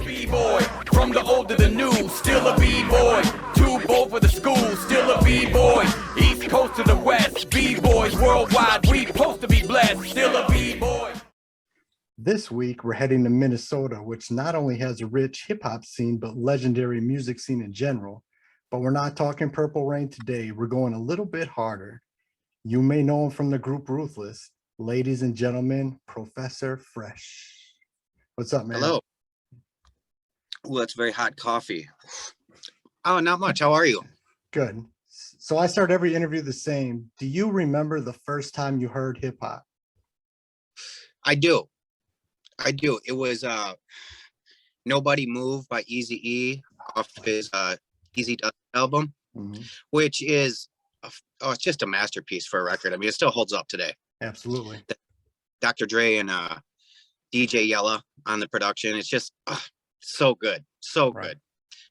B-boy, from the old to the new, still a B-boy. Too bold for the school, still a B-boy. East coast to the west, B-boys worldwide, we supposed to be blessed, still a B-boy. This week, we're heading to Minnesota, which not only has a rich hip-hop scene, but legendary music scene in general. But we're not talking Purple Rain today. We're going a little bit harder. You may know him from the group Ruthless. Ladies and gentlemen, Professor Fresh. What's up, man? Hello. Well, that's very hot coffee. Oh, not much. How are you? Good. So I start every interview the same. Do you remember the first time you heard hip-hop? I do. It was Nobody Move by Eazy-E off his Easy Does album, which is it's just a masterpiece for a record. I mean, it still holds up today. Absolutely. Dr. Dre and DJ Yella on the production. It's just so good. So Right. good.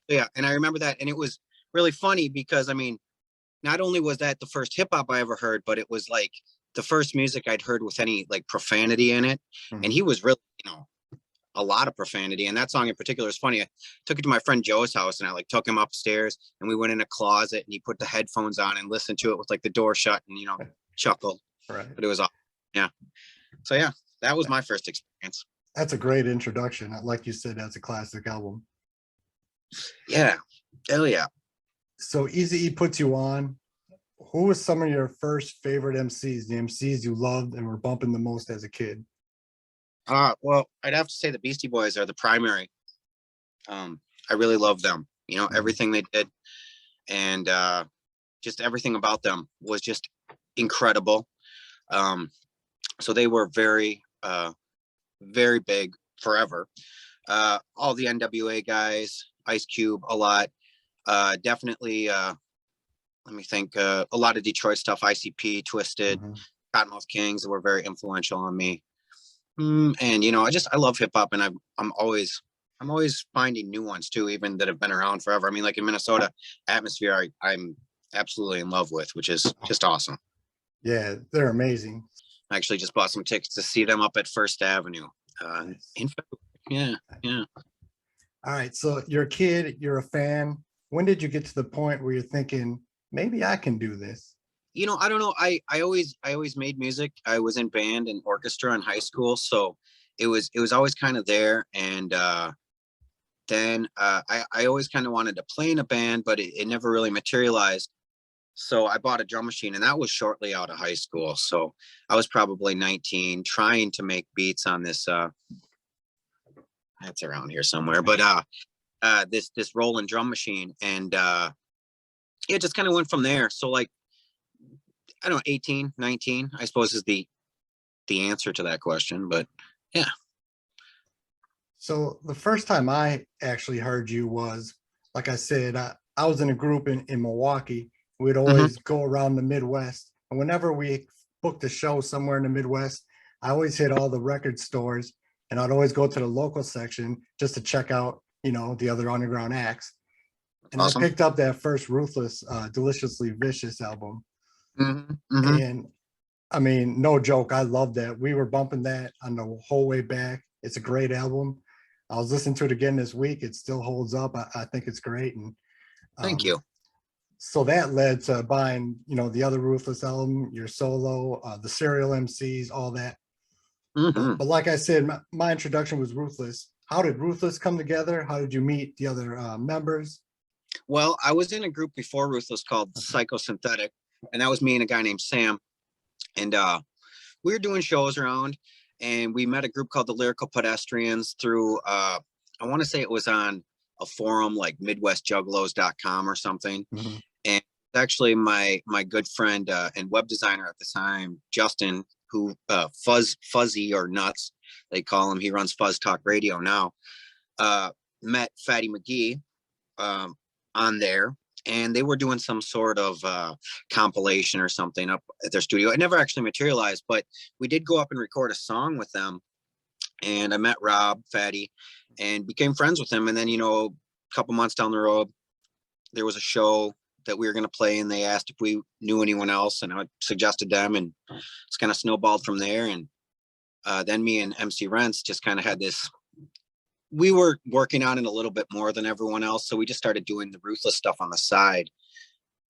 Yeah, and I remember that, and it was really funny because, I mean, not only was that the first hip hop I ever heard, but it was like the first music I'd heard with any like profanity in it. And he was really, a lot of profanity. And that song in particular is funny. I took it to my friend Joe's house and I like took him upstairs and we went in a closet and he put the headphones on and listened to it with like the door shut and, chuckled. Right. But it was awesome. Yeah. So yeah, that was my first experience. That's a great introduction. Like you said, that's a classic album. Yeah. Hell yeah. So Eazy-E puts you on. Who was some of your first favorite MCs, the MCs you loved and were bumping the most as a kid? Well, I'd have to say the Beastie Boys are the primary. I really love them, everything they did. And just everything about them was just incredible. So they were very, very big forever. All the NWA guys, Ice Cube, a lot. Definitely, let me think, a lot of Detroit stuff, ICP, Twisted, Cottonmouth Kings were very influential on me. And I love hip hop, and I'm always finding new ones too, even that have been around forever. I mean, like in Minnesota, Atmosphere, I'm absolutely in love with, which is just awesome. Yeah, they're amazing. I actually just bought some tickets to see them up at First Avenue. In February. Yeah. All right, so you're a kid, you're a fan. When did you get to the point where you're thinking, maybe I can do this? I don't know. I always made music. I was in band and orchestra in high school, so it was always kind of there. And then I always kind of wanted to play in a band, but it never really materialized. So I bought a drum machine, and that was shortly out of high school. So I was probably 19, trying to make beats on this. That's around here somewhere, but this Roland drum machine, and it just kind of went from there. So like, I don't know, 18, 19, I suppose is the answer to that question, but yeah. So the first time I actually heard you was, like I said, I was in a group in Milwaukee. We'd always go around the Midwest. And whenever we booked a show somewhere in the Midwest, I always hit all the record stores and I'd always go to the local section just to check out, the other underground acts. And awesome. I picked up that first Ruthless, Deliciously Vicious album. And I mean, no joke, I love that. We were bumping that on the whole way back. It's a great album. I was listening to it again this week. It still holds up. I think it's great. And thank you. So that led to buying, the other Ruthless album, your solo, the Serial Emcees, all that. But like I said, my introduction was Ruthless. How did Ruthless come together? How did you meet the other members? Well, I was in a group before Ruthless called Psychosynthetic. And that was me and a guy named Sam. And we were doing shows around, and we met a group called the Lyrical Pedestrians through, I want to say it was on a forum like MidwestJuggalos.com or something. And actually my good friend and web designer at the time, Justin, who Fuzzy or Nuts, they call him. He runs Fuzz Talk Radio now. Met Fatty McGee on there. And they were doing some sort of compilation or something up at their studio. It never actually materialized, but we did go up and record a song with them. And I met Rob, Fatty, and became friends with him. And then, a couple months down the road, there was a show that we were going to play, and they asked if we knew anyone else, and I suggested them, and it's kind of snowballed from there. And then me and MC Rents just kind of had this we were working on it a little bit more than everyone else. So we just started doing the Ruthless stuff on the side.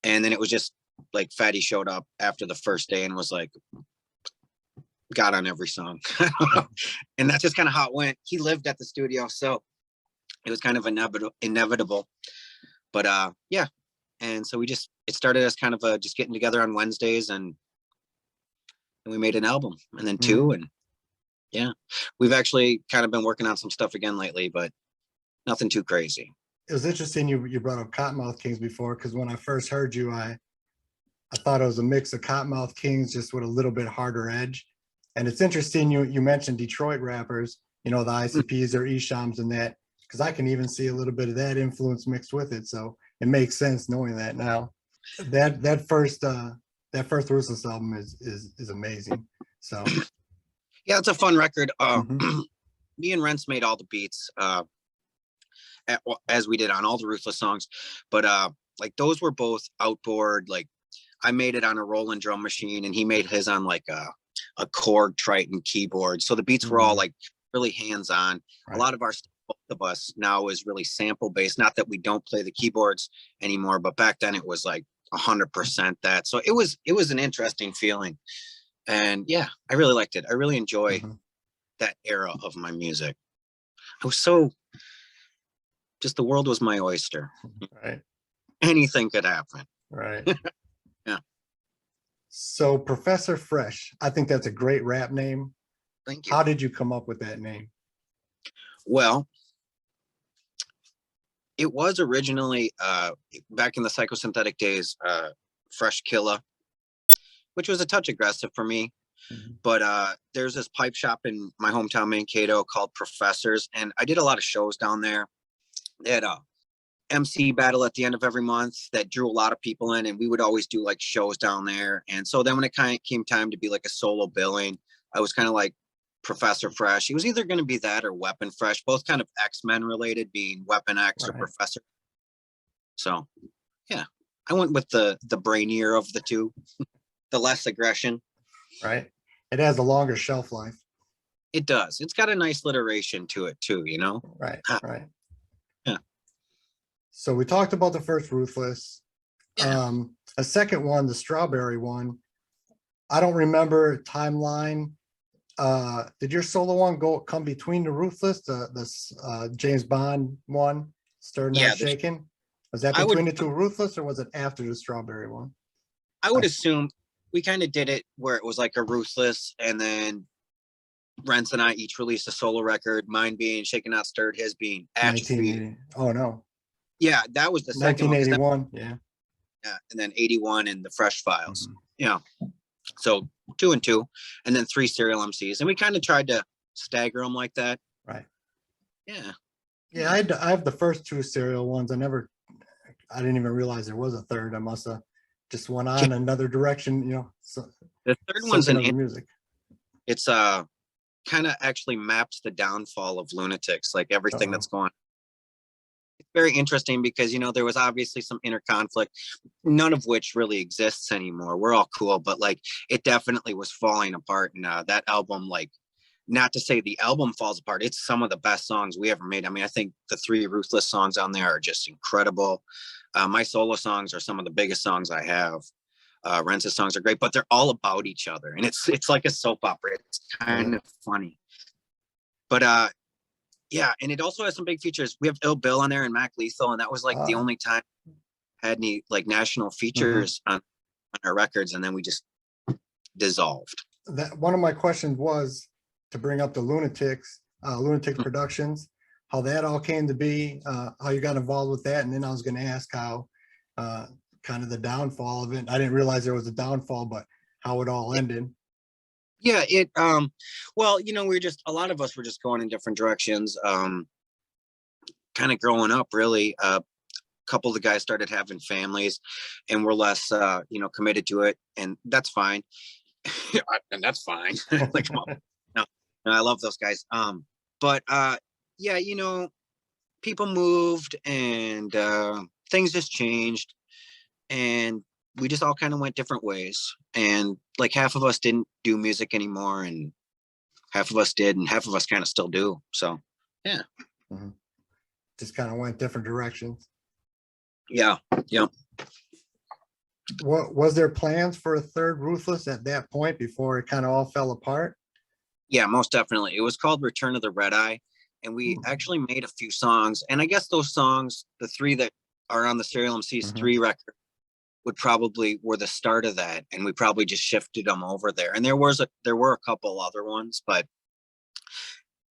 And then it was just like Fatty showed up after the first day and was like, got on every song. And that's just kind of how it went. He lived at the studio, so it was kind of inevitable. But yeah. And so it started as kind of just getting together on Wednesdays, and we made an album, and then two, and yeah, we've actually kind of been working on some stuff again lately, but nothing too crazy. It was interesting you brought up Cottonmouth Kings before, because when I first heard you, I thought it was a mix of Cottonmouth Kings just with a little bit harder edge. And it's interesting you mentioned Detroit rappers, the ICPs or Eshams and that, because I can even see a little bit of that influence mixed with it. So it makes sense knowing that now. That first Ruthless album is amazing. So yeah, it's a fun record. Me and Rents made all the beats as we did on all the Ruthless songs, but like those were both outboard. Like I made it on a Roland drum machine, and he made his on like a Korg Triton keyboard. So the beats were all like really hands-on. Right. A lot of our stuff, both of us now, is really sample based. Not that we don't play the keyboards anymore, but back then it was like 100% that. So it was an interesting feeling. And yeah, I really liked it. I really enjoy that era of my music. I was just the world was my oyster. Right. Anything could happen. Right. Yeah. So Professor Fresh, I think that's a great rap name. Thank you. How did you come up with that name? Well, it was originally back in the psychosynthetic days, Fresh Killa, which was a touch aggressive for me. But there's this pipe shop in my hometown, Mankato, called Professors, and I did a lot of shows down there. They had a MC battle at the end of every month that drew a lot of people in, and we would always do like shows down there. And so then when it kind of came time to be like a solo billing, I was kind of like Professor Fresh. He was either going to be that or Weapon Fresh, both kind of X-Men related, being Weapon X or Professor. So yeah, I went with the brainier of the two, the less aggression. Right. It has a longer shelf life. It does. It's got a nice alliteration to it too, Right. Right. Yeah. So we talked about the first Ruthless. Yeah. A second one, the Strawberry one, I don't remember timeline. Did your solo one come between the Ruthless, the James Bond one, Stirred Not Shaken? Was that between the two Ruthless, or was it after the Strawberry one? I would assume we kind of did it where it was like a Ruthless, and then Rents and I each released a solo record, mine being Shaken Not Stirred, his being Atrophy. Oh no. Yeah, that was the second 1981. Yeah. Yeah, and then 81 in the Fresh Files. Yeah. So 2 and 2, and then 3 serial MCs, and we kind of tried to stagger them like that. Right. Yeah. Yeah, I have the first 2 serial ones. I didn't even realize there was a third. I must have just went on another direction, So the third one's in music. It's kind of actually maps the downfall of Loonatix, like everything that's going on. It's very interesting because there was obviously some inner conflict, none of which really exists anymore. We're all cool, but like it definitely was falling apart. And that album, like, not to say the album falls apart, it's some of the best songs we ever made. I mean, I think the 3 Ruthless songs on there are just incredible. My solo songs are some of the biggest songs I have. Rents' songs are great, but they're all about each other, and it's like a soap opera. It's kind of funny, but yeah, and it also has some big features. We have Ill Bill on there and Mac Lethal, and that was like the only time I had any like national features on our records, and then we just dissolved. That one of my questions was to bring up the Loonatix Productions, how that all came to be, how you got involved with that, and then I was going to ask how kind of the downfall of it. I didn't realize there was a downfall, but how it all ended. Yeah, well, a lot of us were just going in different directions, kind of growing up, really. A couple of the guys started having families, and we're less committed to it, and that's fine. And that's fine. Like, no, I love those guys. But yeah, people moved, and things just changed, and we just all kind of went different ways. And like half of us didn't do music anymore, and half of us did, and half of us kind of still do. So yeah. Mhm. Just kind of went different directions. Yeah. Yeah. What was there plans for a third Ruthless at that point before it kind of all fell apart? Yeah, most definitely. It was called Return of the Red Eye. And we actually made a few songs. And I guess those songs, the 3 that are on the Serial Emcees 3 record, would probably were the start of that. And we probably just shifted them over there. And there were a couple other ones, but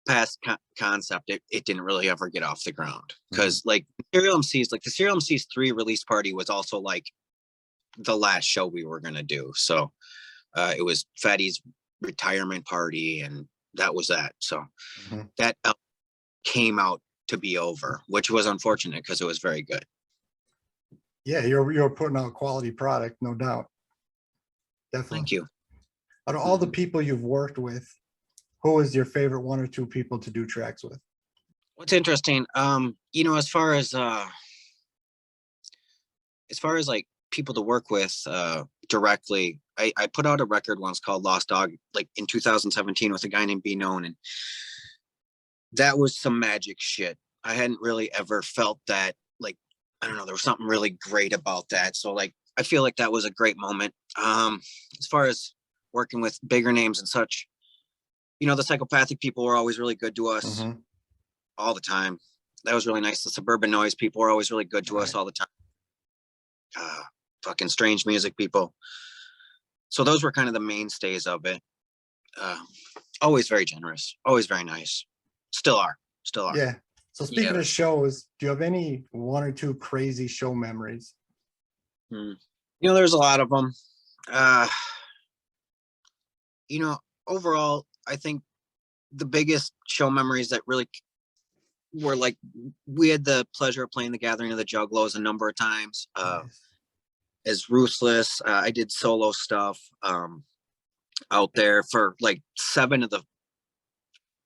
past concept, it didn't really ever get off the ground. Because like Serial Emcees, like the Serial Emcees 3 release party was also like the last show we were gonna do. So it was Fatty's retirement party, and that was that. So that came out to be over, which was unfortunate because it was very good. Yeah, you're putting out quality product, no doubt. Definitely. Thank you. Out of all the people you've worked with, who is your favorite 1 or 2 people to do tracks with? What's interesting, you know, as far as like people to work with directly, I put out a record once called Lost Dog, like in 2017 with a guy named B Known, and that was some magic shit. I hadn't really ever felt that, like, I don't know, there was something really great about that. So like, I feel like that was a great moment. As far as working with bigger names and such, you know, the Psychopathic people were always really good to us all the time. That was really nice. The Suburban Noise people were always really good to us all the time. Fucking Strange Music people. So those were kind of the mainstays of it. Always very generous, always very nice. Still are. Yeah. So speaking of shows, do you have any 1 or 2 crazy show memories? You know, there's a lot of them. You know, overall, I think the biggest show memories that really were like, we had the pleasure of playing the Gathering of the Juggalos a number of times. As Ruthless, I did solo stuff out there for like 7 of the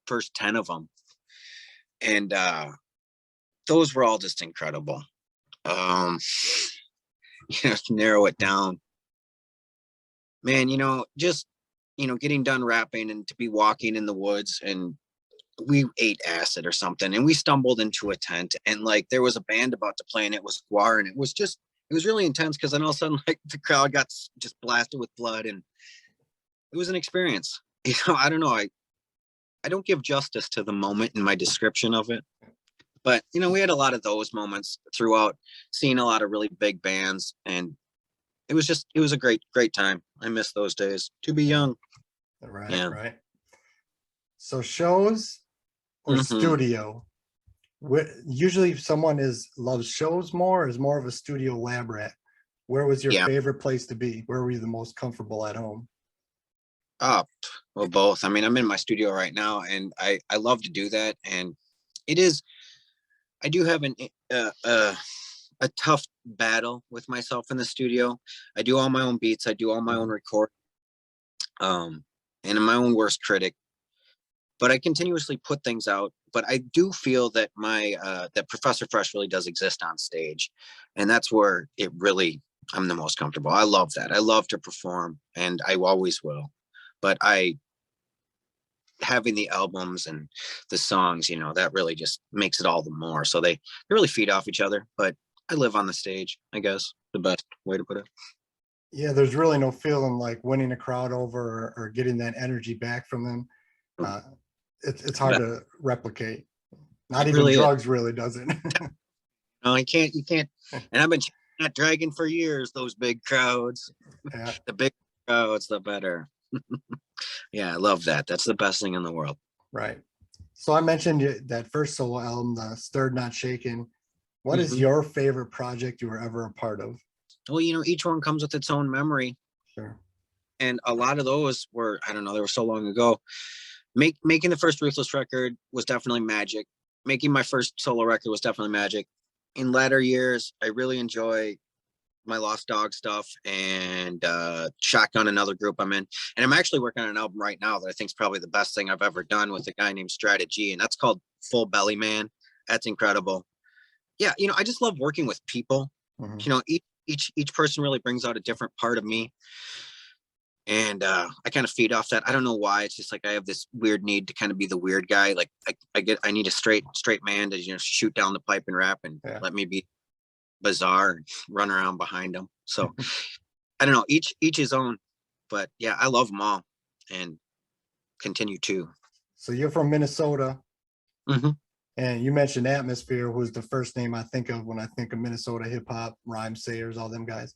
first 10 of them. And those were all just incredible. You know, to narrow it down, man, you know, just, you know, getting done rapping and to be walking in the woods, and we ate acid or something, and we stumbled into a tent, and like there was a band about to play, and it was Guar, and it was really intense, because then all of a sudden, like, the crowd got just blasted with blood, and it was an experience. You know, I don't know, I don't give justice to the moment in my description of it, but you know, we had a lot of those moments throughout, seeing a lot of really big bands, and it was a great time. I miss those days, to be young. Right. So shows or studio? Usually someone loves shows more, or is more of a studio lab rat. Where was your favorite place to be? Where were you the most comfortable at home? Well, both. I mean, I'm in my studio right now, and I love to do that. And I do have a tough battle with myself in the studio. I do all my own beats. I do all my own record. And I'm my own worst critic, but I continuously put things out. But I do feel that that Professor Fresh really does exist on stage, and that's where I'm the most comfortable. I love that. I love to perform, and I always will. But having the albums and the songs, you know, that really just makes it all the more. So they really feed off each other. But I live on the stage, I guess, the best way to put it. Yeah, there's really no feeling like winning a crowd over, or getting that energy back from them. It's hard to replicate. Not even drugs really does it. No, you can't. And I've been that dragon for years, those big crowds. Yeah. The big crowds, the better. Yeah, I love that. That's the best thing in the world. Right. So I mentioned that first solo album, the Stirred Not Shaken. What is your favorite project you were ever a part of? Well, you know, each one comes with its own memory. Sure. And a lot of those were, I don't know, they were so long ago. Making the first Ruthless record was definitely magic. Making my first solo record was definitely magic. In latter years, I really enjoy my Lost Dog stuff and Shotgun, another group I'm in. And I'm actually working on an album right now that I think is probably the best thing I've ever done, with a guy named Strategy, and that's called Full Belly Man. That's incredible. Yeah, you know, I just love working with people. You know, each person really brings out a different part of me. And I kind of feed off that. I don't know why. It's just like I have this weird need to kind of be the weird guy. Like I need a straight man to, you know, shoot down the pipe and rap and let me be bizarre and run around behind them. So I don't know, each his own, but yeah, I love them all and continue to. So you're from Minnesota, Mhm. and you mentioned Atmosphere, who's the first name I think of when I think of Minnesota hip hop, rhyme sayers, all them guys.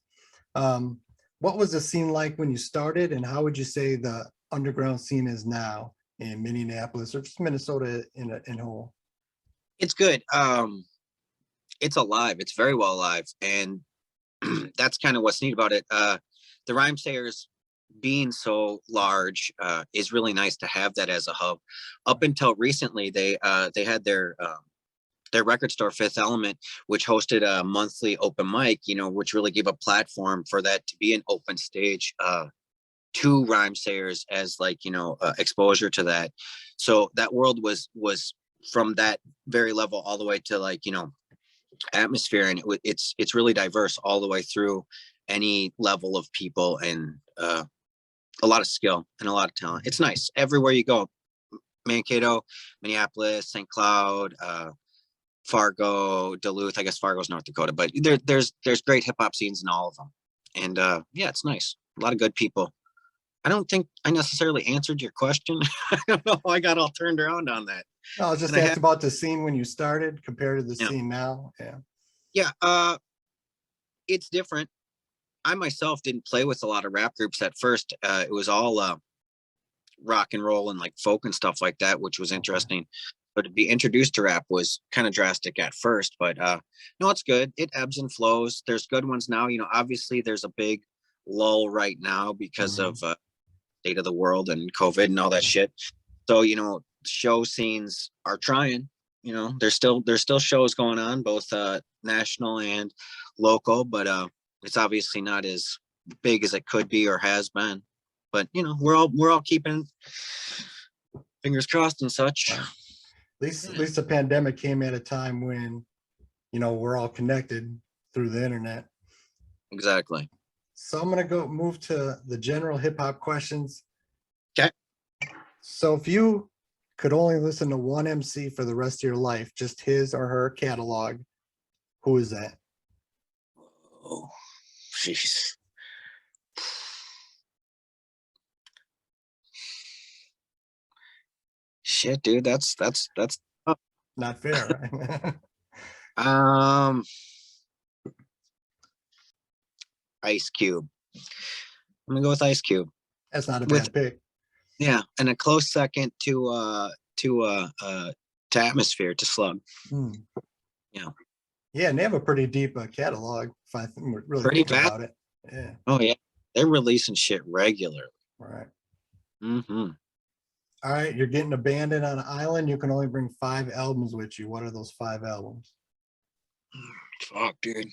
What was the scene like when you started, and how would you say the underground scene is now in Minneapolis or just Minnesota in whole? It's good. It's alive. It's very well alive, and that's kind of what's neat about it. The rhyme sayers being so large is really nice to have that as a hub. Up until recently, they had their record store Fifth Element, which hosted a monthly open mic, you know, which really gave a platform for that to be an open stage to rhyme sayers as like, you know, exposure to that. So that world was from that very level all the way to like, you know, Atmosphere, and it's really diverse all the way through any level of people, and a lot of skill and a lot of talent. It's nice everywhere you go. Mankato, Minneapolis, St. Cloud, Fargo, Duluth. I guess Fargo's North Dakota, but there's great hip hop scenes in all of them. And yeah, it's nice. A lot of good people. I don't think I necessarily answered your question. I don't know. I got all turned around on that. No, I was just And I asked about the scene when you started compared to the Yeah. scene now. Yeah. Yeah, it's different. I myself didn't play with a lot of rap groups at first. It was all rock and roll and like folk and stuff like that, which was interesting. But to be introduced to rap was kind of drastic at first. But no, it's good. It ebbs and flows. There's good ones now. You know, obviously there's a big lull right now because of state of the world and COVID and all that shit. So, you know, show scenes are trying. You know, there's still shows going on, both national and local, but it's obviously not as big as it could be or has been. But you know, we're all keeping fingers crossed and such. At least the pandemic came at a time when, you know, we're all connected through the internet. Exactly. So I'm gonna move to the general hip hop questions. Okay. So if you could only listen to one MC for the rest of your life, just his or her catalog, who is that? Oh, jeez. Shit, dude, that's tough. Not fair, right? Ice Cube. I'm gonna go with Ice Cube. That's not a With bad pick. yeah, and a close second to Atmosphere, to Slug. Yeah. Yeah, and they have a pretty deep catalog if I really Pretty think fast. about it. Yeah. Oh yeah, they're releasing shit regularly. All right. Mm-hmm. All right, you're getting abandoned on an island. You can only bring 5 albums with you. What are those 5 albums? Fuck, dude.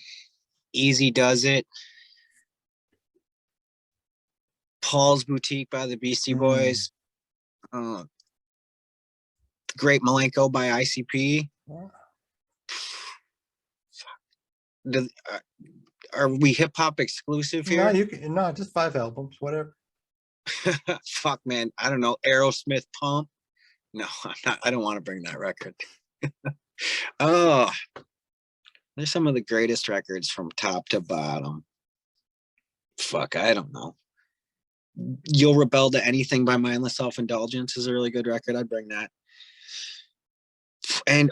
Easy Does It. Paul's Boutique by the Beastie Boys. Great Malenko by ICP. Are we hip hop exclusive here? No, you can, no, just 5 albums, whatever. Fuck, man. I don't know. Aerosmith Pump. No, I'm not. I don't want to bring that record. Oh, they're some of the greatest records from top to bottom. Fuck, I don't know. You'll Rebel to Anything by Mindless Self-Indulgence is a really good record. I'd bring that. And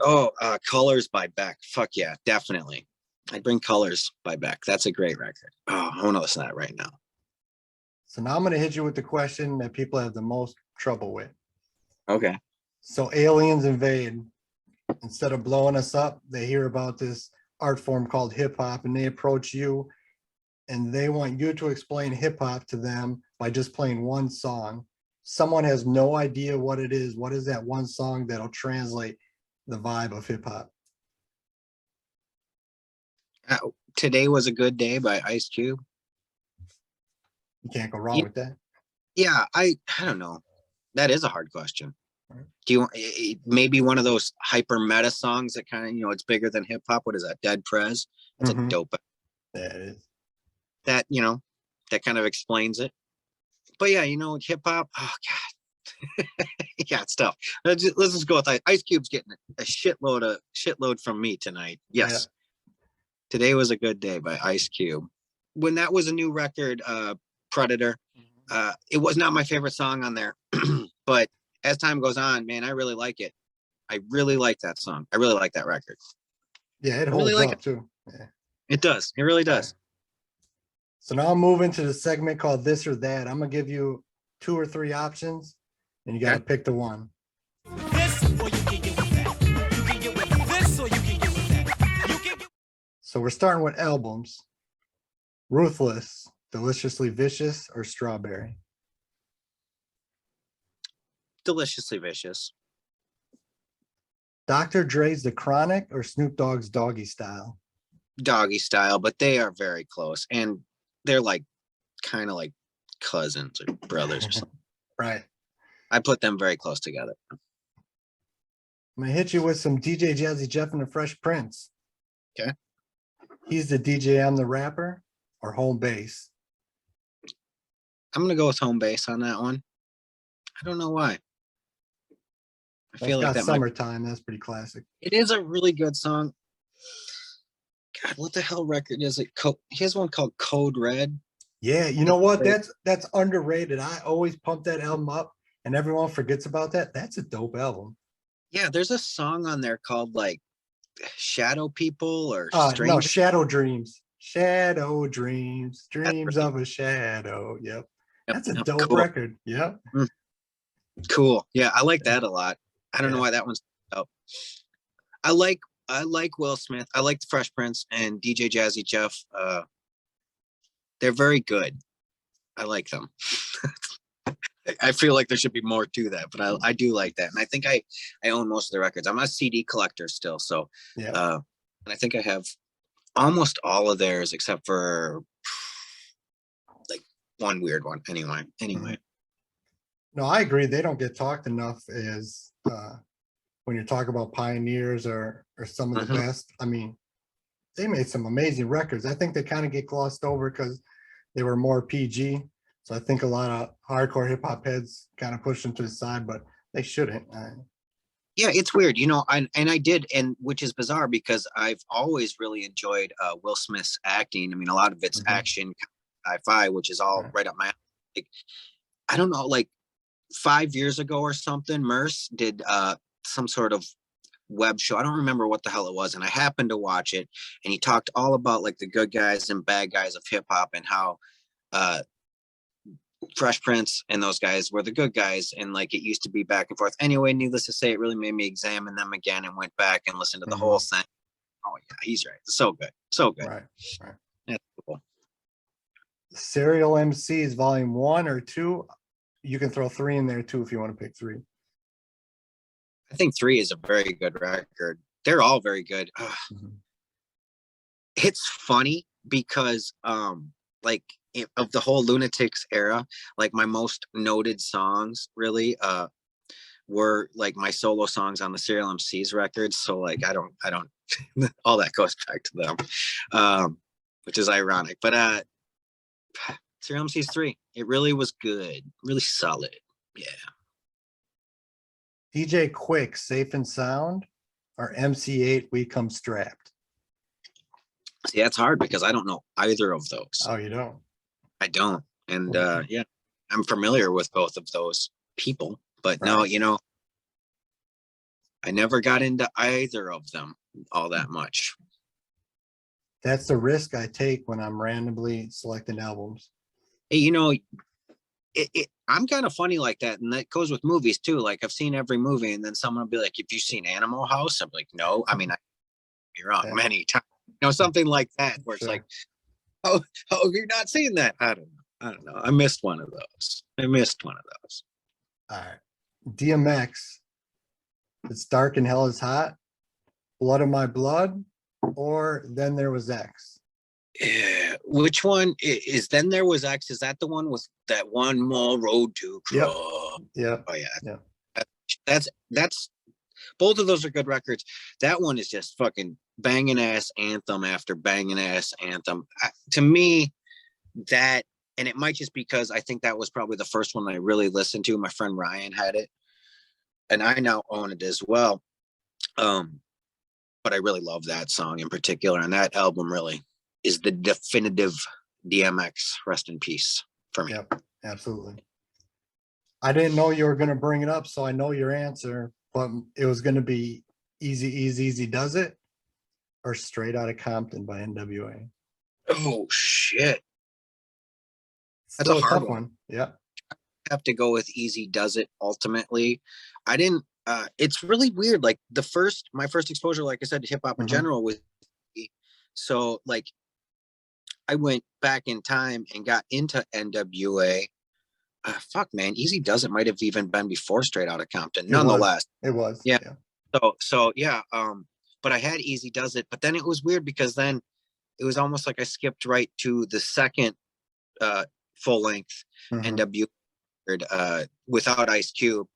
Colors by Beck. Fuck yeah, definitely. I'd bring Colors by Beck. That's a great record. Oh, I want to listen to that right now. So now I'm going to hit you with the question that people have the most trouble with. Okay. So aliens invade. Instead of blowing us up, they hear about this art form called hip hop, and they approach you and they want you to explain hip hop to them by just playing one song. Someone has no idea what it is. What is that one song that'll translate the vibe of hip hop? Today Was a Good Day by Ice Cube. You can't go wrong with that. Yeah, I don't know. That is a hard question. Do you maybe one of those hyper meta songs that kind of, you know, it's bigger than hip hop? What is that? Dead Prez? That's a dope. Yeah, it is. That, you know, that kind of explains it. But yeah, hip hop. Oh God, yeah, it's tough. Let's just go with Ice Cube's getting a shitload from me tonight. Yes, Today Was a Good Day by Ice Cube. When that was a new record, Predator. It was not my favorite song on there, but as time goes on, man, I really like it. I really like that song. I really like that record. Yeah, it holds up too. Yeah. It does. It really does. So now I'm moving to the segment called This or That. I'm gonna give you 2 or 3 options, and you gotta pick the one. This or you can get with that. You can get with this or you can get with that. You can get. So we're starting with albums. Ruthless, Deliciously Vicious, or Strawberry? Deliciously Vicious. Dr. Dre's The Chronic or Snoop Dogg's Doggy Style? Doggy Style, but they are very close, and they're like kind of like cousins or brothers or something. Right. I put them very close together. I'm gonna hit you with some DJ Jazzy Jeff and the Fresh Prince. Okay. He's the DJ, I'm the rapper, or Home Base? I'm gonna go with Home Base on that one. I don't know why. I feel like that Summertime. That's pretty classic. It is a really good song. God, what the hell record is it? He has one called Code Red. Yeah, you know what? That's underrated. I always pump that album up, and everyone forgets about that. That's a dope album. Yeah, there's a song on there called like Shadow People or Strange. No, Shadow Dreams. Shadow Dreams. Dreams of a Shadow. Yep. That's a dope record. Yep. Cool. Yeah, I like that a lot. I don't know why that one's up. I like Will Smith. I like the Fresh Prince and DJ Jazzy Jeff. They're very good. I like them. I feel like there should be more to that, but I do like that. And I think I own most of the records. I'm a CD collector still. So, and I think I have almost all of theirs except for like one weird one. Anyway. No, I agree. They don't get talked enough as when you talk about pioneers or some of the best. I mean, they made some amazing records. I think they kind of get glossed over because they were more PG. So I think a lot of hardcore hip hop heads kind of push them to the side, but they shouldn't. Yeah, it's weird, I did, and which is bizarre because I've always really enjoyed Will Smith's acting. I mean, a lot of it's action, sci-fi, which is all right up my alley. Like, I don't know, like 5 years ago or something, Merce did some sort of web show. I don't remember what the hell it was, and I happened to watch it, and he talked all about like the good guys and bad guys of hip hop and how Fresh Prince and those guys were the good guys, and like it used to be back and forth. Anyway, needless to say, it really made me examine them again and went back and listened to the whole thing. Oh yeah, he's right. So good. Right. That's cool. Serial Emcees Volume 1 or 2. You can throw 3 in there too if you want to pick 3. I think 3 is a very good record. They're all very good. It's funny because like of the whole Loonatix era, like my most noted songs really were like my solo songs on the Serial Emcees records. So like I don't all that goes back to them, which is ironic. But Serial Emcees 3, it really was good, really solid. Yeah. DJ Quick, Safe and Sound, or MC8, We Come Strapped? See, that's hard because I don't know either of those. Oh, you don't? I don't. And yeah, I'm familiar with both of those people, but no, I never got into either of them all that much. That's the risk I take when I'm randomly selecting albums. Hey, I'm kind of funny like that, and that goes with movies too. Like I've seen every movie, and then someone will be like, "Have you seen Animal House?" I'm like, "No." I mean, you're wrong many times. Something like that, where it's like, "Oh, have you not seen that?" I don't know. I missed one of those. All right, DMX. It's Dark and Hell is Hot, Blood of My Blood, or Then There Was X? Yeah. Which one is Then There Was X? Is that the one with that one more road to cross? Yeah. Oh yeah. That's both of those are good records. That one is just fucking banging ass anthem after banging ass anthem. To me, that and it might just because I think that was probably the first one I really listened to. My friend Ryan had it, and I now own it as well. But I really love that song in particular, and that album really is the definitive DMX. Rest in peace for me. Yep, absolutely. I didn't know you were going to bring it up, so I know your answer, but it was going to be Easy Does It or Straight Outta Compton by NWA. Oh shit, that's Still a hard one. Yeah. I have to go with Easy Does It ultimately. I didn't it's really weird. Like my first exposure, like I said, to hip hop in general was, so like I went back in time and got into NWA. Fuck man, Easy Does It might have even been before Straight Outta Compton. Nonetheless. It was. Yeah. So yeah, but I had Easy Does It, but then it was weird because then it was almost like I skipped right to the second full length NWA without Ice Cube.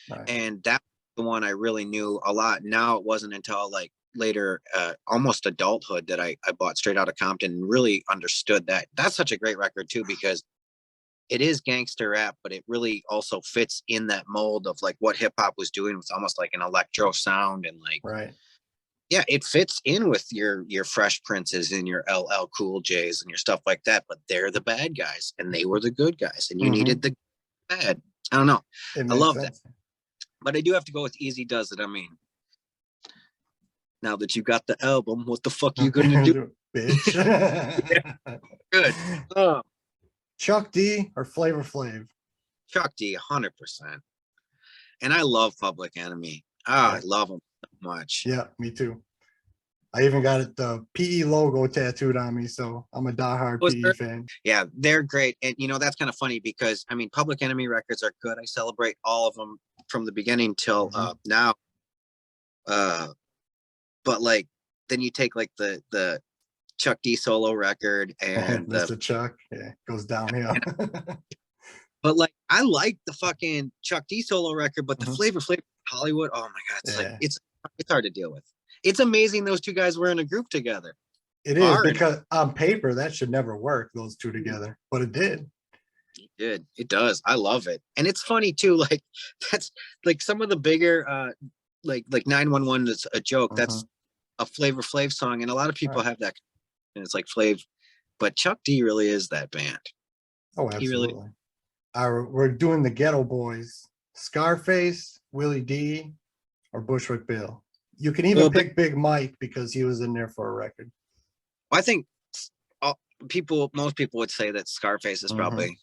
Right. And that was the one I really knew a lot. Now it wasn't until like later, almost adulthood, that I bought Straight Outta Compton and really understood that. That's such a great record too, because it is gangster rap, but it really also fits in that mold of like what hip hop was doing with almost like an electro sound, and like, right. Yeah, it fits in with your Fresh Princes and your LL Cool J's and your stuff like that, but they're the bad guys and they were the good guys, and you needed the bad. I don't know. I love that. But I do have to go with Easy Does It. I mean, now that you got the album, what the fuck you gonna do? Bitch. Good. Chuck D or Flavor Flav? Chuck D, 100%. And I love Public Enemy. I love them so much. Yeah, me too. I even got the PE logo tattooed on me, so I'm a diehard PE fan. Yeah, they're great. And you know, that's kind of funny because I mean, Public Enemy records are good. I celebrate all of them from the beginning till now. But like, then you take like the Chuck D solo record and Mr. Chuck, goes downhill. But like, I like the fucking Chuck D solo record, but the Flavor Flav Hollywood, oh my god, it's like it's hard to deal with. It's amazing those two guys were in a group together. It is, because on paper that should never work, those two together, but it did. It did. It does. I love it. And it's funny too, like that's like some of the bigger like 911 is a joke. That's a Flavor Flav song, and a lot of people have that, and it's like Flav, but Chuck D really is that band. Oh, absolutely. We're doing the Ghetto Boys: Scarface, Willie D, or Bushwick Bill. You can even pick Big Mike because he was in there for a record. I think most people would say that Scarface is probably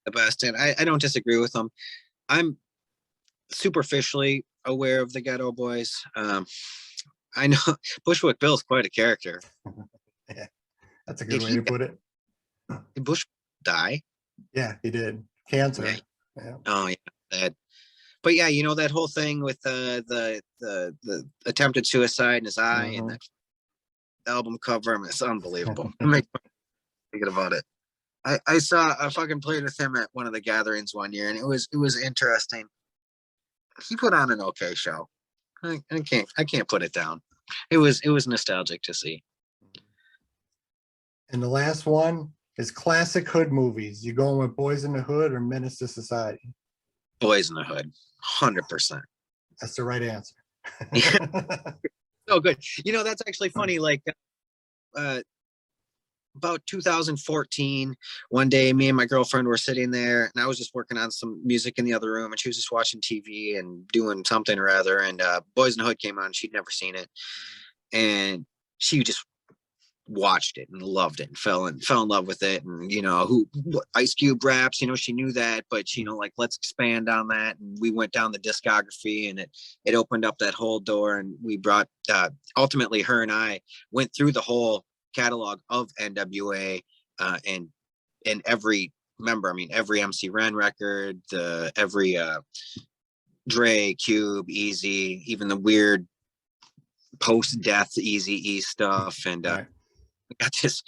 the best, and I don't disagree with them. I'm superficially aware of the Ghetto Boys. I know Bushwick Bill is quite a character. Yeah, that's a good way to put it. Did Bush die? Yeah, he did. Cancer. Yeah. Oh yeah, that. But yeah, you know that whole thing with the attempted suicide in his eye and that album cover. I mean, it's unbelievable. Thinking about it. I fucking played with him at one of the gatherings one year, and it was interesting. He put on an okay show. I can't put it down. It was nostalgic to see. And the last one is classic hood movies. You going with Boys in the Hood or Menace to Society? Boys in the Hood, 100%. That's the right answer. So good. You know, that's actually funny. Like about 2014, one day me and my girlfriend were sitting there, and I was just working on some music in the other room, and she was just watching TV and doing something or other, and Boys in the Hood came on. She'd never seen it, and she just watched it and loved it and fell in love with it. And you know, Ice Cube raps, you know, she knew that, but you know, like, let's expand on that. And we went down the discography, and it opened up that whole door, and we brought ultimately her and I went through the whole catalog of NWA and every member. I mean, every MC Ren record, every Dre, Cube, Easy, even the weird post-death Eazy-E stuff, and I got this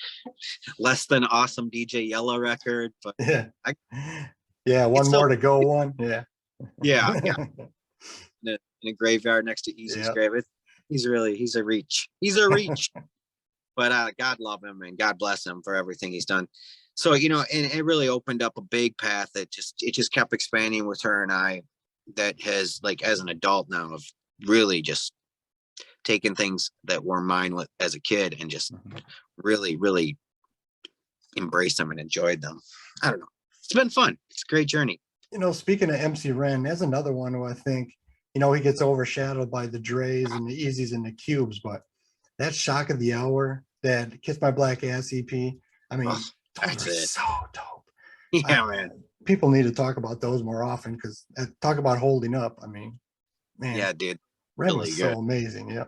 less than awesome DJ Yellow record, but one more to go one. Yeah. In a graveyard next to Easy's grave. He's a reach. But God love him and God bless him for everything he's done. So, you know, and it really opened up a big path that it just kept expanding with her and I, that has, like, as an adult now, of really just taking things that were mine with as a kid and just really, really embraced them and enjoyed them. I don't know. It's been fun. It's a great journey. You know, speaking of MC Ren, there's another one who I think, you know, he gets overshadowed by the Dre's and the Easies and the Cubes, but that Shock of the Hour, that Kiss My Black Ass EP, I mean, Oh, those that's are it. so dope. Yeah, man. People need to talk about those more often, because talk about holding up. I mean, man, Yeah, dude. Ren Really was good. so amazing. Yeah.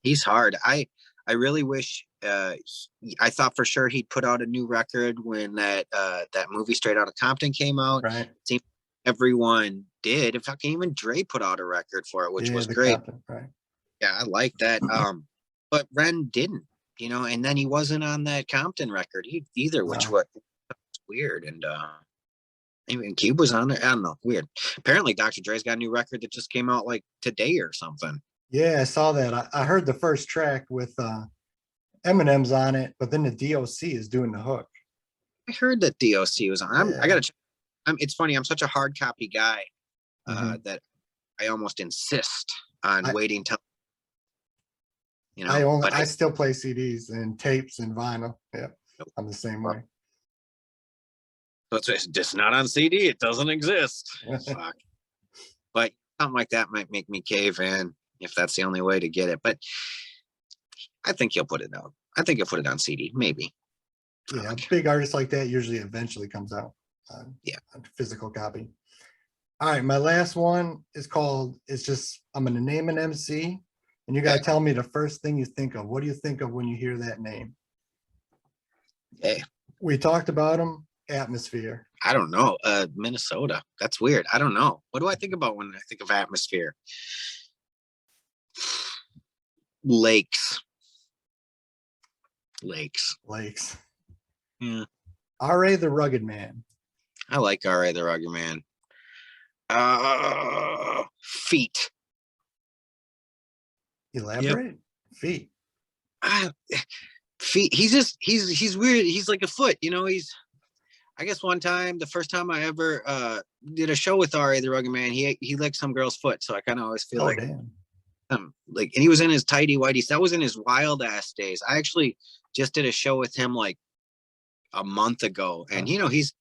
He's hard. I really wish I thought for sure he'd put out a new record when that movie Straight Outta Compton came out. Right. It seemed everyone did. In fact, even Dre put out a record for it, which Yeah, was the great. Compton, right. Yeah, I like that. But Ren didn't, you know, and then he wasn't on that Compton record either, which was weird. And even Cube was on there. I don't know, weird. Apparently, Dr. Dre's got a new record that just came out like today or something. Yeah, I saw that. I heard the first track with Eminem's on it, but then the DOC is doing the hook. I heard that DOC was on. Yeah. I gotta check. It's funny. I'm such a hard copy guy that I almost insist on waiting till. You know, I still play CDs and tapes and vinyl. Yeah, I'm the same way. So it's just not on CD. It doesn't exist. Fuck. But something like that might make me cave in if that's the only way to get it. But I think he'll put it out. I think he'll put it on CD, maybe. Yeah, big artists like that usually eventually comes out. Yeah, a physical copy. All right, my last one is called. It's just I'm going to name an MC, and you got to tell me the first thing you think of. What do you think of when you hear that name? Hey, we talked about him. Atmosphere. I don't know. Minnesota. That's weird. I don't know. What do I think about when I think of Atmosphere? Lakes. Yeah. R.A. the Rugged Man. I like R.A. the Rugged Man. Feet. Elaborate. Yep. Feet. Feet. He's weird. He's like a foot, you know. I guess one time, the first time I ever did a show with R.A. the Rugged Man, he licked some girl's foot. So I kind of always feel like, damn. And he was in his tighty whities. That was in his wild ass days. I actually just did a show with him like a month ago, and you know he's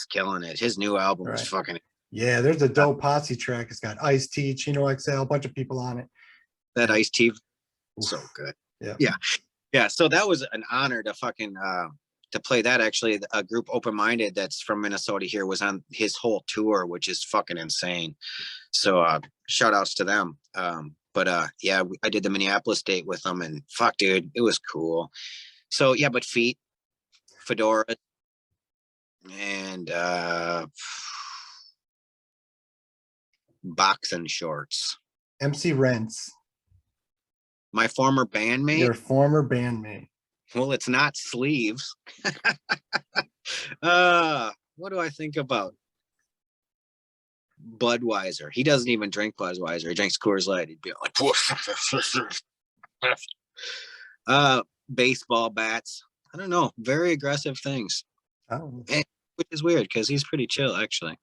killing it. His new album is fucking. Yeah, there's a dope posse track. It's got Ice-T, Chino XL, a bunch of people on it. That Ice-T, so good. Yeah. So that was an honor to fucking to play that. Actually, a group Open Minded that's from Minnesota here was on his whole tour, which is fucking insane. So shout outs to them. But yeah, I did the Minneapolis date with them, and fuck, dude, it was cool. So yeah, but feet, fedora, and boxing shorts. MC Rents. My former bandmate. Your former bandmate. Well, it's not sleeves. What do I think about Budweiser? He doesn't even drink Budweiser. He drinks Coors Light. He'd be like, baseball bats. I don't know. Very aggressive things. Oh. Which is weird because he's pretty chill, actually.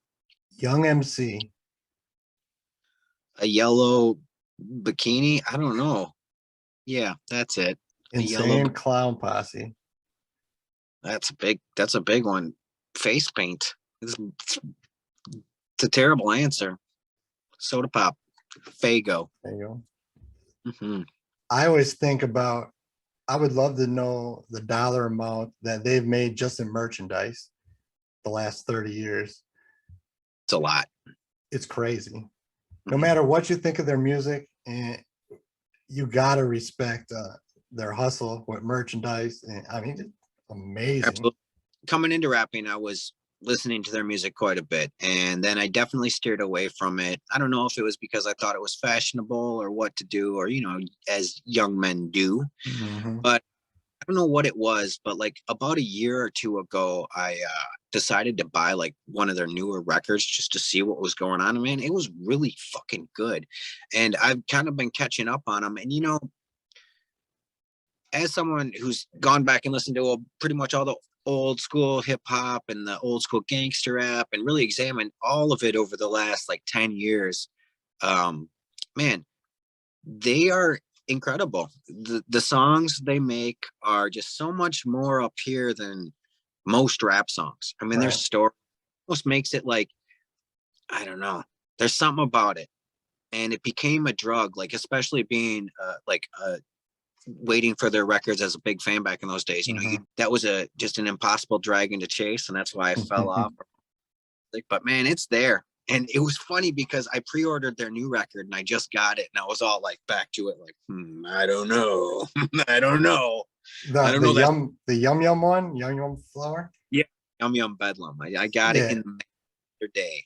Young MC. A yellow bikini. I don't know. Yeah, that's it. Insane Clown Posse. That's a big one. Face paint. It's a terrible answer. Soda Pop. Fago. There you go. Mm-hmm. I always think about, I would love to know the dollar amount that they've made just in merchandise the last 30 years. It's a lot. It's crazy. No matter what you think of their music, and you gotta respect their hustle with merchandise. And I mean, it's amazing. Absolutely. Coming into rapping, I was listening to their music quite a bit, and then I definitely steered away from it. I don't know if it was because I thought it was fashionable or what to do, or, you know, as young men do. Mm-hmm. But I don't know what it was, but like about a year or two ago, I decided to buy like one of their newer records just to see what was going on. Man, it was really fucking good. And I've kind of been catching up on them. And, you know, as someone who's gone back and listened to pretty much all the old school hip hop and the old school gangster rap and really examined all of it over the last like 10 years. Man, they are incredible. The songs they make are just so much more up here than most rap songs. I mean, their Right. story almost makes it like, I don't know, there's something about it. And it became a drug, like especially being waiting for their records as a big fan back in those days. You know, Mhm. that was just an impossible dragon to chase, and that's why I fell off. But man, it's there. And it was funny because I pre-ordered their new record and I just got it, and I was all like back to it, like, I don't know. I don't know. I The don't the know that. yum yum one, yum yum flower. Yeah. Yum Yum Bedlam. I got it Yeah, in the other day.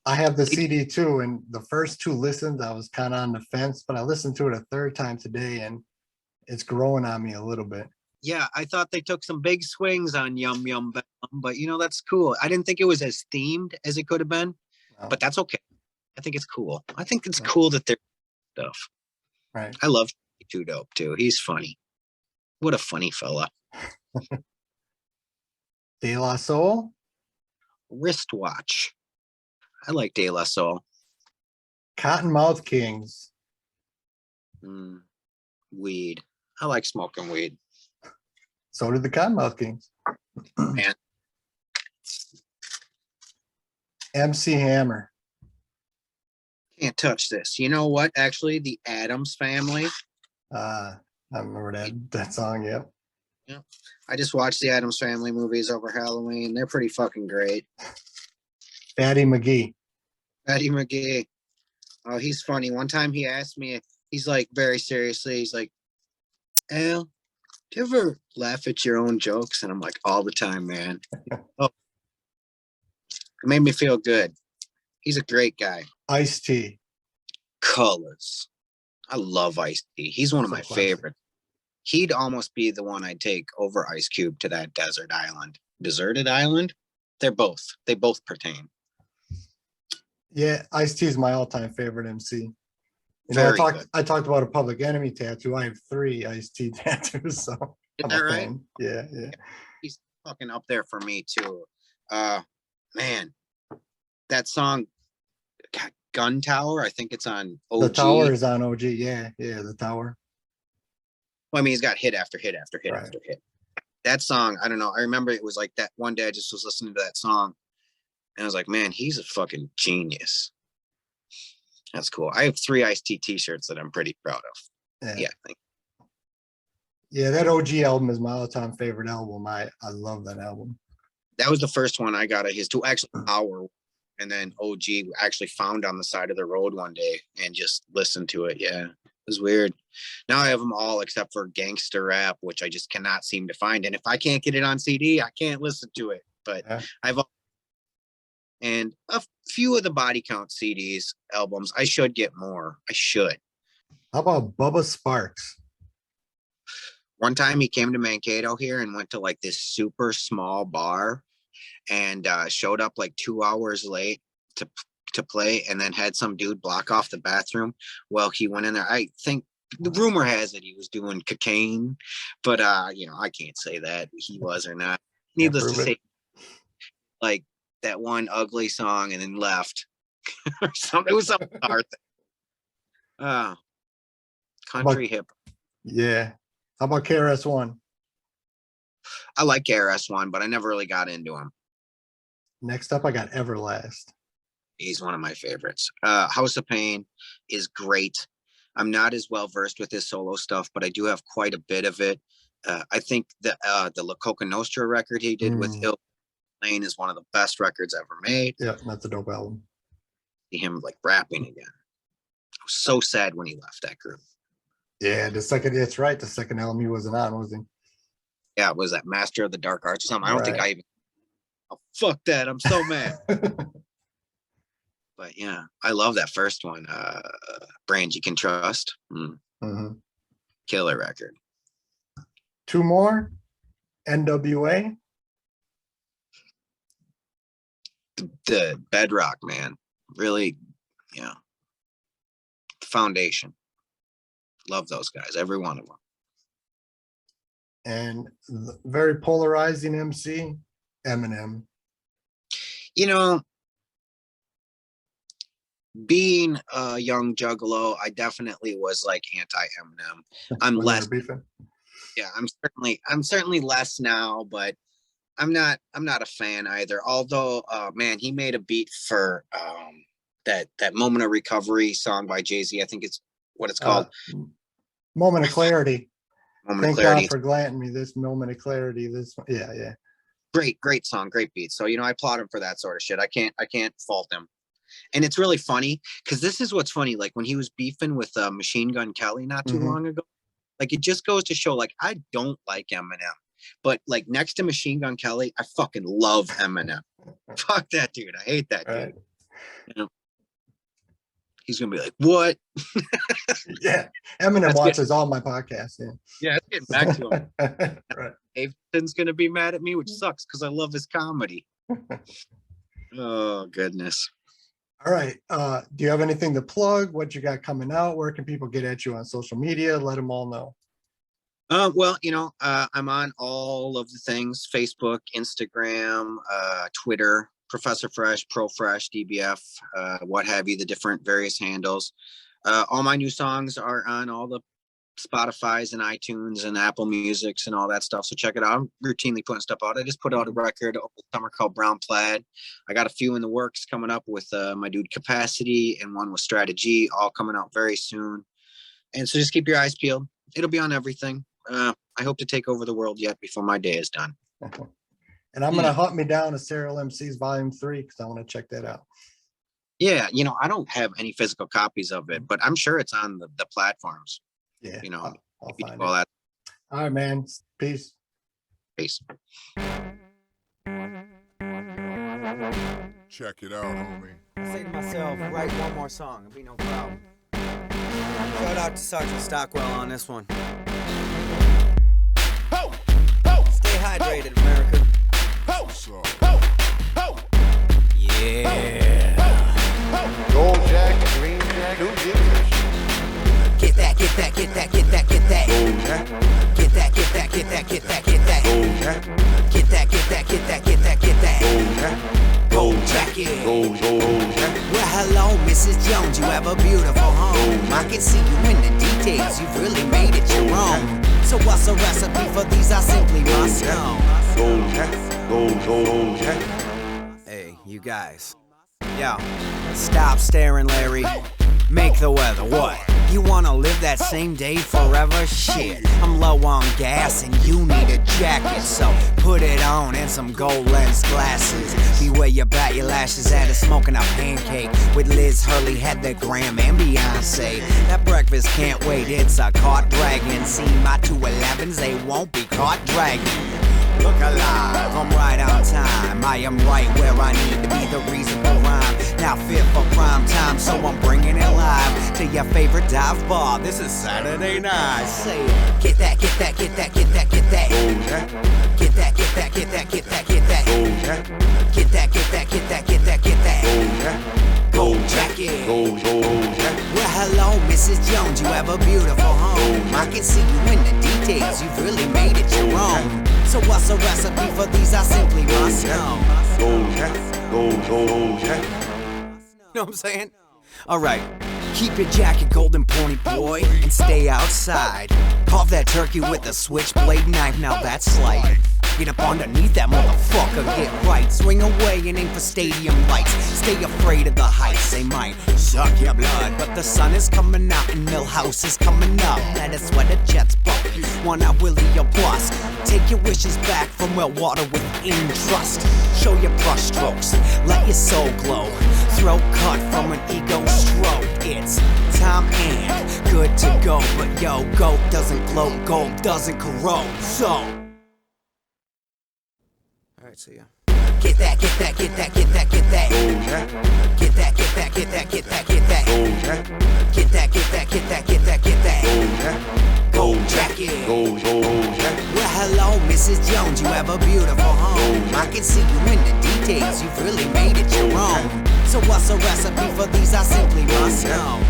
I have the CD too, and the first two listens, I was kind of on the fence, but I listened to it a third time today, and it's growing on me a little bit. Yeah, I thought they took some big swings on Yum Yum Bedlam, but that's cool. I didn't think it was as themed as it could have been, No, but that's okay. I think it's cool. I think it's no, cool that they're stuff. right. I love Too Dope too. He's funny. What a funny fella. De La Soul, Wristwatch. I like De La Soul. Cottonmouth Kings. Weed. I like smoking weed. So did the Cottonmouth Kings. Man, MC Hammer. can't touch this. You know what? Actually, the Addams Family. I remember that song. Yep. Yeah. I just watched the Addams Family movies over Halloween. They're pretty fucking great. Fatty McGee. Patty McGee. Oh, he's funny. One time he asked me, he's like, very seriously, he's like, Al, do you ever laugh at your own jokes? And I'm like, all the time, man. Oh, it made me feel good. He's a great guy. Ice-T. Colors. I love Ice-T. He's one of So my classic. favorites. He'd almost be the one I'd take over Ice Cube to that desert island. Deserted island? They both pertain. Yeah, Ice-T is my all-time favorite MC. Very I good. talked about a Public Enemy tattoo. I have 3 Ice-T tattoos, so Is I'm that a right? fan. Yeah, yeah. He's fucking up there for me too. Man, that song, Gun Tower, I think it's on OG. The Tower is on OG. Yeah, yeah, The Tower. Well, I mean, he's got hit after hit after hit Right. after hit. That song, I don't know. I remember it was like that one day I just was listening to that song and I was like, man, he's a fucking genius. That's cool. I have 3 Ice-T t-shirts that I'm pretty proud of. Yeah. Yeah, that OG album is my all-time favorite album. I love that album. That was the first one I got of his, to actually our, and then OG actually found on the side of the road one day and just listened to it. Yeah, it was weird. Now I have them all except for Gangster Rap, which I just cannot seem to find. And if I can't get it on CD, I can't listen to it. But Yeah. and a few of the Body Count CDs albums. I should get more. I should. How about Bubba Sparks? One time he came to Mankato here and went to like this super small bar and showed up like 2 hours late to play, and then had some dude block off the bathroom. Well, he went in there. I think the rumor has it he was doing cocaine, but I can't say that he was or not. Needless to say, like that one ugly song and then left. Or something. It was something hard. Country hip. Yeah. How about KRS-One? I like KRS-One, but I never really got into him. Next up, I got Everlast. He's one of my favorites. House of Pain is great. I'm not as well versed with his solo stuff, but I do have quite a bit of it. I think the La Coca Nostra record he did with Ill Lane is one of the best records ever made. Yeah, that's a dope album. See him like rapping again. I was so sad when he left that group. Yeah, it's right. The second album he wasn't on, was he? Yeah, was that Master of the Dark Arts or something? I don't think Right. I even. Oh, fuck that! I'm so mad. But yeah, I love that first one. Brands You Can Trust. Killer record. 2 more. NWA. The bedrock, man. Really, foundation. Love those guys, every one of them. and the very polarizing MC, Eminem. You know, being a young juggalo, I definitely was like anti-Eminem. I'm When they less, were beefing. yeah, I'm certainly less now, but I'm not a fan either. Although, man, he made a beat for that Moment of Recovery song by Jay-Z. I think it's what it's called. Moment of clarity. Moment Thank of Clarity. God for granting me this moment of clarity. This, yeah. Great song, great beat. So, you know, I applaud him for that sort of shit. I can't fault him. And it's really funny because this is what's funny. Like when he was beefing with Machine Gun Kelly not too long ago, like it just goes to show, like, I don't like Eminem, but like next to Machine Gun Kelly, I fucking love Eminem. Fuck that dude. I hate that dude. You know, he's gonna be like, what? Yeah, Eminem watches all my podcasts. Yeah, it's getting back to him. Right. David's gonna be mad at me, which sucks because I love his comedy. Oh goodness. All right. Do you have anything to plug? What you got coming out? Where can people get at you on social media? Let them all know. Well, you know, I'm on all of the things: Facebook, Instagram, Twitter, Professor Fresh, Pro Fresh, DBF, what have you, the different various handles. All my new songs are on all the Spotify's and iTunes and Apple Musics and all that stuff. So check it out. I'm routinely putting stuff out. I just put out a record over the summer called Brown Plaid. I got a few in the works coming up with my dude Capacity and one with Strategy, all coming out very soon. And so just keep your eyes peeled. It'll be on everything. I hope to take over the world yet before my day is done. And I'm gonna hunt me down a Serial Emcees Volume 3 because I want to check that out. Yeah, you know, I don't have any physical copies of it, but I'm sure it's on the platforms. Yeah, you know, I'll if you find do all it. that. All right, man. Peace. Peace. Check it out, homie. I say to myself, write one more song, it'll be no problem. Shout out to Sergeant Stockwell on this one. Stay hydrated, America. So, Yeah. Gold jacket, green jacket, who gives a shit? Get that, get that, get that, get that, get that. Get that, get that, get that, get that, get that. Get that, get that, get that, get that, get that. Gold jacket. Well, hello, Mrs. Jones, you have a beautiful home. I can see you in the details, you've really made it your own. So what's the recipe for these? I simply must know. Hey, you guys. Yo, stop staring, Larry. Make the weather, what? You wanna live that same day forever? Shit, I'm low on gas and you need a jacket, so put it on and some gold lens glasses. Beware you bat your lashes at a smoking a pancake with Liz Hurley, Heather Graham, and Beyonce. That breakfast can't wait, it's a caught dragon. See my 211s, they won't be caught dragging. Look alive, I'm right on time. I am right where I need to be, the reason for rhyme. Now fit for prime time, so I'm bringing it live to your favorite dive bar. This is Saturday night. Say it. Get that, get that, get that, get that, get that. Get that, get that, get that, get that, get that. Get that, get that, get that, get that, get that. Gold jacket. Well, hello, Mrs. Jones, you have a beautiful home. I can see you in the details, you've really made it your own. So what's the recipe for these? I simply must know. Know what I'm saying? Alright, keep your jacket golden, pony boy, and stay outside. Carve that turkey with a switchblade knife, now that's slight. Get up underneath that motherfucker, get right. Swing away and aim for stadium lights. Stay afraid of the heights, they might suck your blood. But the sun is coming out and Millhouse is coming up. That is where the jets buck. One out Willie your bust. Take your wishes back from well water within trust. Show your brush strokes, let your soul glow. Throat cut from an ego stroke. It's time and good to go. But yo, gold doesn't glow, gold doesn't corrode. So alright, see ya. Get that, get that, get that, get that, get that. Get that, get that, get that, get that, get that. Get that, get that, get that, get that, get that. Gold jacket. Well, hello, Mrs. Jones, you have a beautiful home. I can see you in the details, you've really made it your own. So what's the recipe for these? I simply must know.